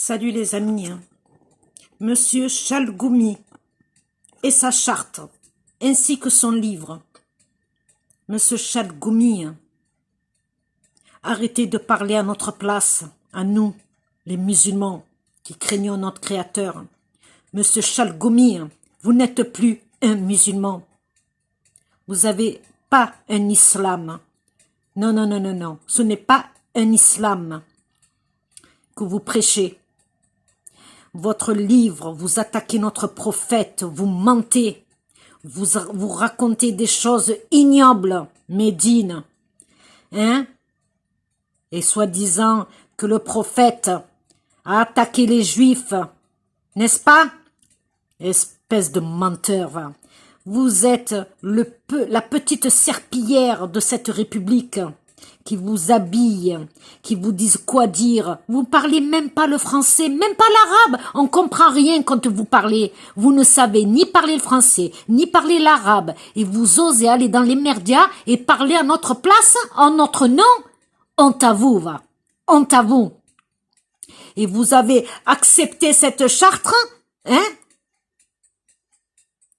Salut les amis. Monsieur Chalgoumi et sa charte, ainsi que son livre. Monsieur Chalgoumi, arrêtez de parler à notre place, à nous, les musulmans, qui craignons notre Créateur. Monsieur Chalgoumi, vous n'êtes plus un musulman. Vous n'avez pas un islam. Non, non, non, non, non. Ce n'est pas un islam que vous prêchez. Votre livre, vous attaquez notre prophète, vous mentez, vous racontez des choses ignobles, Médine, hein? Et soi-disant que le prophète a attaqué les Juifs, n'est-ce pas? Espèce de menteur, vous êtes la petite serpillière de cette république qui vous habille, qui vous disent quoi dire. Vous parlez même pas le français, même pas l'arabe. On comprend rien quand vous parlez. Vous ne savez ni parler le français, ni parler l'arabe. Et vous osez aller dans les merdias et parler à notre place, en notre nom. Honte à vous, va. Honte à vous. Et vous avez accepté cette charte, hein?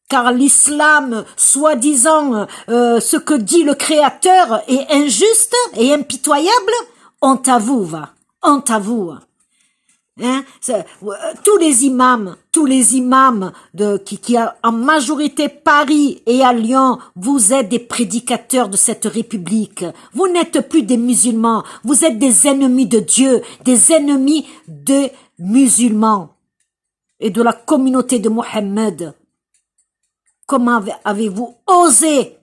Car l'islam, soi-disant, ce que dit le Créateur est injuste et impitoyable, honte à vous, va, honte à vous. Hein? Tous les imams qui en majorité Paris et à Lyon, vous êtes des prédicateurs de cette république. Vous n'êtes plus des musulmans, vous êtes des ennemis de Dieu, des ennemis des musulmans et de la communauté de Mohammed. Comment avez-vous osé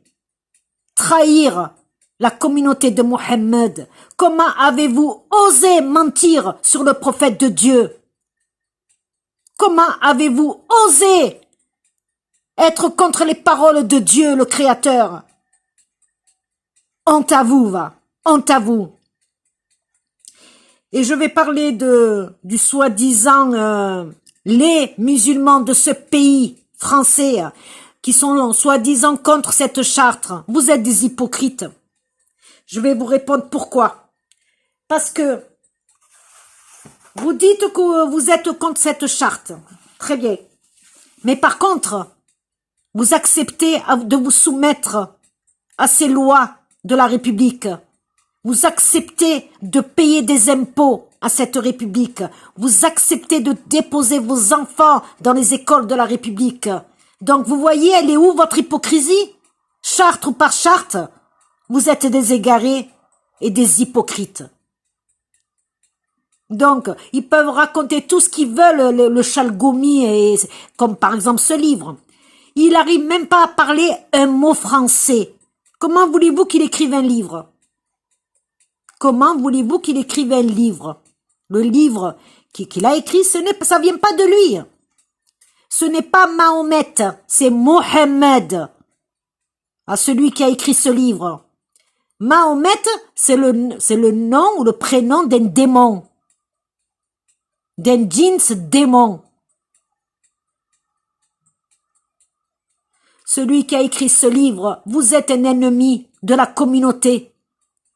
trahir la communauté de Mohammed? Comment avez-vous osé mentir sur le prophète de Dieu? Comment avez-vous osé être contre les paroles de Dieu, le Créateur? Honte à vous, va. Honte à vous. Et je vais parler du soi-disant les musulmans de ce pays français qui sont soi-disant contre cette charte. Vous êtes des hypocrites. Je vais vous répondre pourquoi. Parce que vous dites que vous êtes contre cette charte. Très bien. Mais par contre, vous acceptez de vous soumettre à ces lois de la République. Vous acceptez de payer des impôts à cette République. Vous acceptez de déposer vos enfants dans les écoles de la République. Donc, vous voyez, elle est où votre hypocrisie? Charte ou par charte, vous êtes des égarés et des hypocrites. Donc, ils peuvent raconter tout ce qu'ils veulent, le Chalgoumi, comme par exemple ce livre. Il n'arrive même pas à parler un mot français. Comment voulez-vous qu'il écrive un livre? Comment voulez-vous qu'il écrive un livre? Le livre qu'il a écrit, ça vient pas de lui. Ce n'est pas Mahomet, c'est Mohammed, à celui qui a écrit ce livre. Mahomet, c'est le nom ou le prénom d'un démon, d'un djinn démon. Celui qui a écrit ce livre, vous êtes un ennemi de la communauté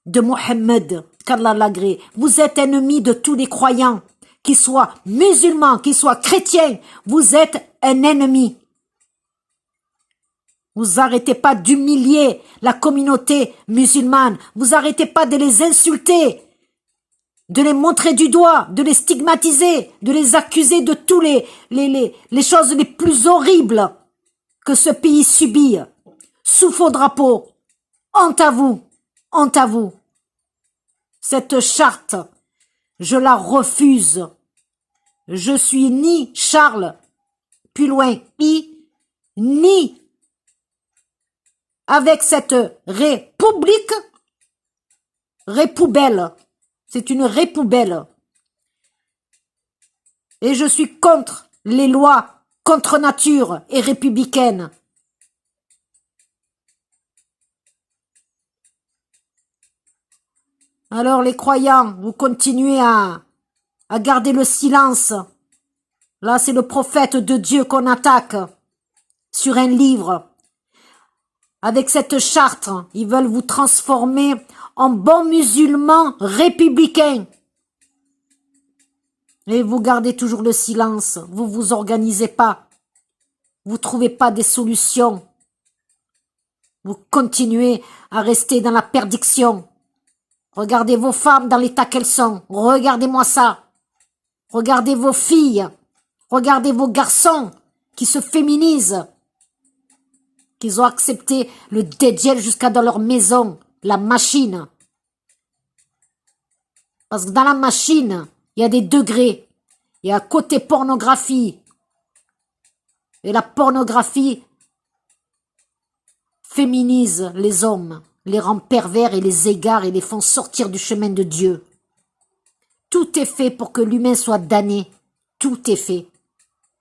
de Mohammed, qu'Allah l'agrée. Vous êtes ennemi de tous les croyants. Qu'ils soient musulmans, qu'ils soient chrétiens, vous êtes un ennemi. Vous arrêtez pas d'humilier la communauté musulmane. Vous arrêtez pas de les insulter, de les montrer du doigt, de les stigmatiser, de les accuser de tous les choses les plus horribles que ce pays subit. Sous faux drapeau. Honte à vous. Honte à vous. Cette charte, je la refuse. Je suis ni Charles, plus loin, ni avec cette république, répoubelle. C'est une répoubelle. Et je suis contre les lois contre nature et républicaines. Alors les croyants, vous continuez à garder le silence. Là, c'est le prophète de Dieu qu'on attaque sur un livre. Avec cette charte, ils veulent vous transformer en bons musulmans républicains. Et vous gardez toujours le silence. Vous vous organisez pas. Vous trouvez pas des solutions. Vous continuez à rester dans la perdition. Regardez vos femmes dans l'état qu'elles sont. Regardez-moi ça. Regardez vos filles. Regardez vos garçons qui se féminisent. Qu'ils ont accepté le Djel jusqu'à dans leur maison. La machine. Parce que dans la machine, il y a des degrés. Il y a côté pornographie. Et la pornographie féminise les hommes, les rend pervers et les égare et les font sortir du chemin de Dieu. Tout est fait pour que l'humain soit damné. Tout est fait.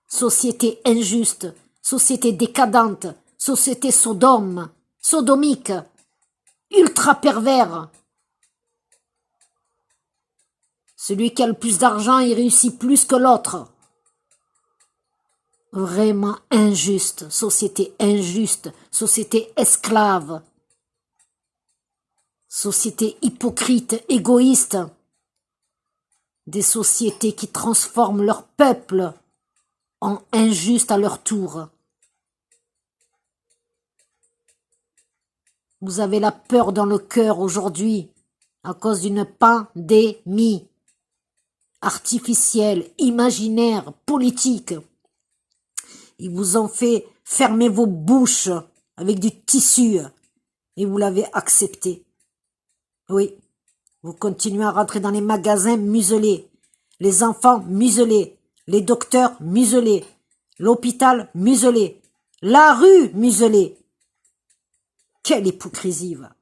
Société injuste, société décadente, société sodomique, ultra pervers. Celui qui a le plus d'argent, il réussit plus que l'autre. Vraiment injuste, société esclave, société hypocrite, égoïste, des sociétés qui transforment leur peuple en injuste à leur tour. Vous avez la peur dans le cœur aujourd'hui à cause d'une pandémie artificielle, imaginaire, politique. Ils vous ont fait fermer vos bouches avec du tissu et vous l'avez accepté. Oui, vous continuez à rentrer dans les magasins muselés, les enfants muselés, les docteurs muselés, l'hôpital muselé, la rue muselée. Quelle hypocrisie, va.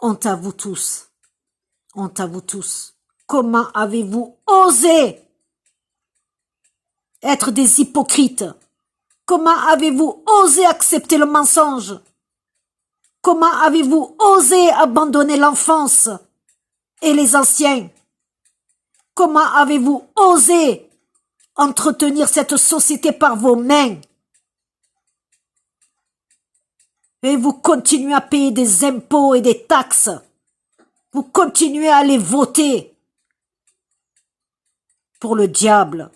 Honte à vous tous. Honte à vous tous. Comment avez-vous osé être des hypocrites? Comment avez-vous osé accepter le mensonge? Comment avez-vous osé abandonner l'enfance et les anciens? Comment avez-vous osé entretenir cette société par vos mains? Et vous continuez à payer des impôts et des taxes. Vous continuez à aller voter pour le diable.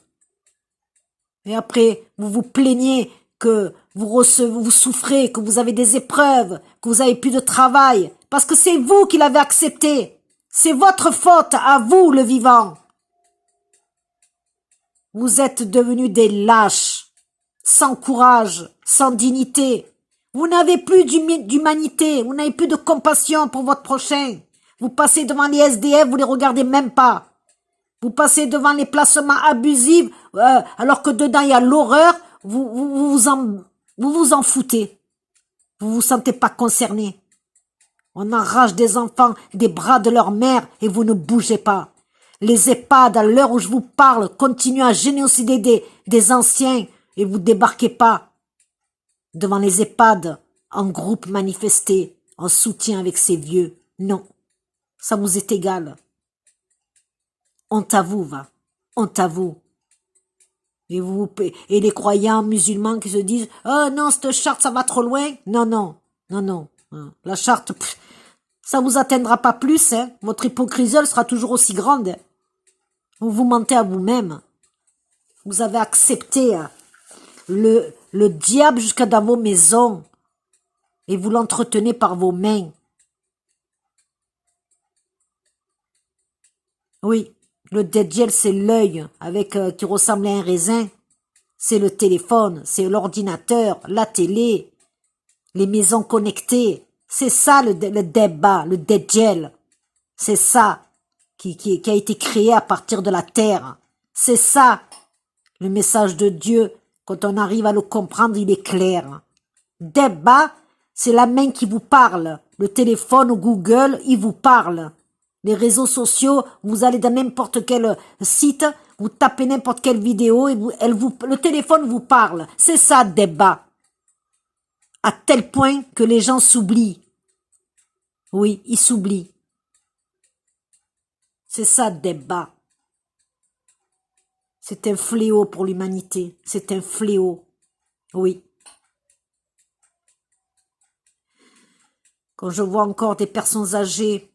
Et après, vous vous plaignez que vous souffrez, que vous avez des épreuves, que vous n'avez plus de travail. Parce que c'est vous qui l'avez accepté. C'est votre faute, à vous, le vivant. Vous êtes devenus des lâches, sans courage, sans dignité. Vous n'avez plus d'humanité, vous n'avez plus de compassion pour votre prochain. Vous passez devant les SDF, vous les regardez même pas. Vous passez devant les placements abusifs, alors que dedans il y a l'horreur, vous vous en foutez. Vous vous sentez pas concerné. On arrache des enfants des bras de leur mère et vous ne bougez pas. Les EHPAD, à l'heure où je vous parle, continuent à génocider des anciens et vous débarquez pas devant les EHPAD en groupe manifesté, en soutien avec ces vieux. Non, ça vous est égal. Honte à vous, va. Honte à vous. Et les croyants musulmans qui se disent « Oh non, cette charte, ça va trop loin. » Non, non, non, non. La charte, ça vous atteindra pas plus. Hein. Votre hypocrisie, elle sera toujours aussi grande. Vous vous mentez à vous-même. Vous avez accepté le diable jusqu'à dans vos maisons. Et vous l'entretenez par vos mains. Oui. Le Djel, c'est l'œil avec qui ressemble à un raisin. C'est le téléphone, c'est l'ordinateur, la télé, les maisons connectées. C'est ça le débat, le Djel. C'est ça qui a été créé à partir de la terre. C'est ça le message de Dieu. Quand on arrive à le comprendre, il est clair. Débat, c'est la main qui vous parle. Le téléphone ou Google, il vous parle. Les réseaux sociaux, vous allez dans n'importe quel site, vous tapez n'importe quelle vidéo et le téléphone vous parle. C'est ça, débat. À tel point que les gens s'oublient. Oui, ils s'oublient. C'est ça, débat. C'est un fléau pour l'humanité. C'est un fléau. Oui. Quand je vois encore des personnes âgées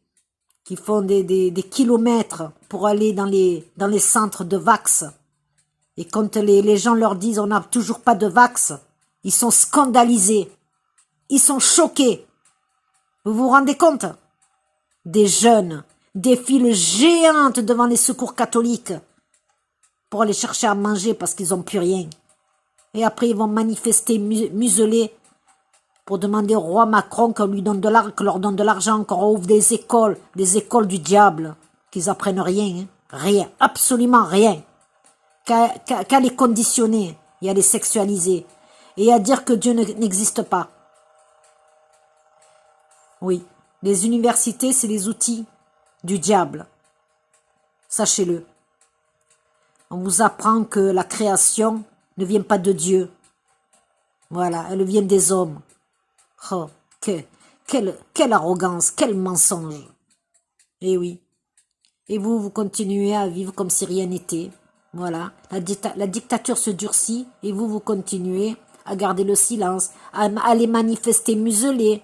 qui font des kilomètres pour aller dans les centres de vax. Et quand les gens leur disent on n'a toujours pas de vax, ils sont scandalisés. Ils sont choqués. Vous vous rendez compte? Des jeunes, des files géantes devant les secours catholiques pour aller chercher à manger parce qu'ils n'ont plus rien. Et après, ils vont manifester muselés pour demander au roi Macron qu'on leur donne de l'argent, qu'on ouvre des écoles du diable, qu'ils apprennent rien, hein. Rien, absolument rien. Qu'à les conditionner et à les sexualiser et à dire que Dieu n'existe pas. Oui, les universités, c'est les outils du diable. Sachez-le. On vous apprend que la création ne vient pas de Dieu. Voilà, elle vient des hommes. Oh, quelle arrogance, quel mensonge. Eh oui. Et vous continuez à vivre comme si rien n'était. Voilà, la dictature se durcit et vous continuez à garder le silence, à les manifester muselés.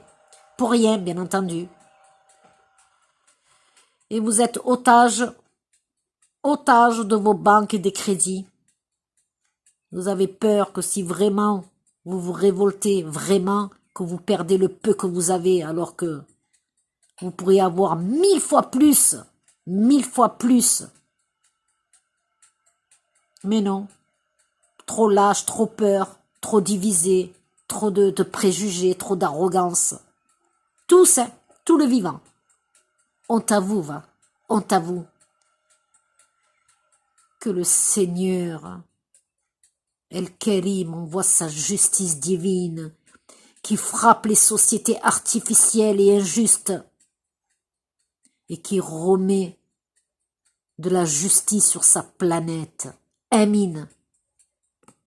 Pour rien, bien entendu. Et vous êtes otage de vos banques et des crédits. Vous avez peur que si vraiment vous vous révoltez, vraiment, que vous perdez le peu que vous avez, alors que vous pourriez avoir 1000 fois plus. 1000 fois plus. Mais non. Trop lâche, trop peur, trop divisé, trop de préjugés, trop d'arrogance. Tout ça, tout le vivant. Honte à vous, va. Honte à vous. Que le Seigneur, El-Kérim, envoie sa justice divine qui frappe les sociétés artificielles et injustes et qui remet de la justice sur sa planète. Amin.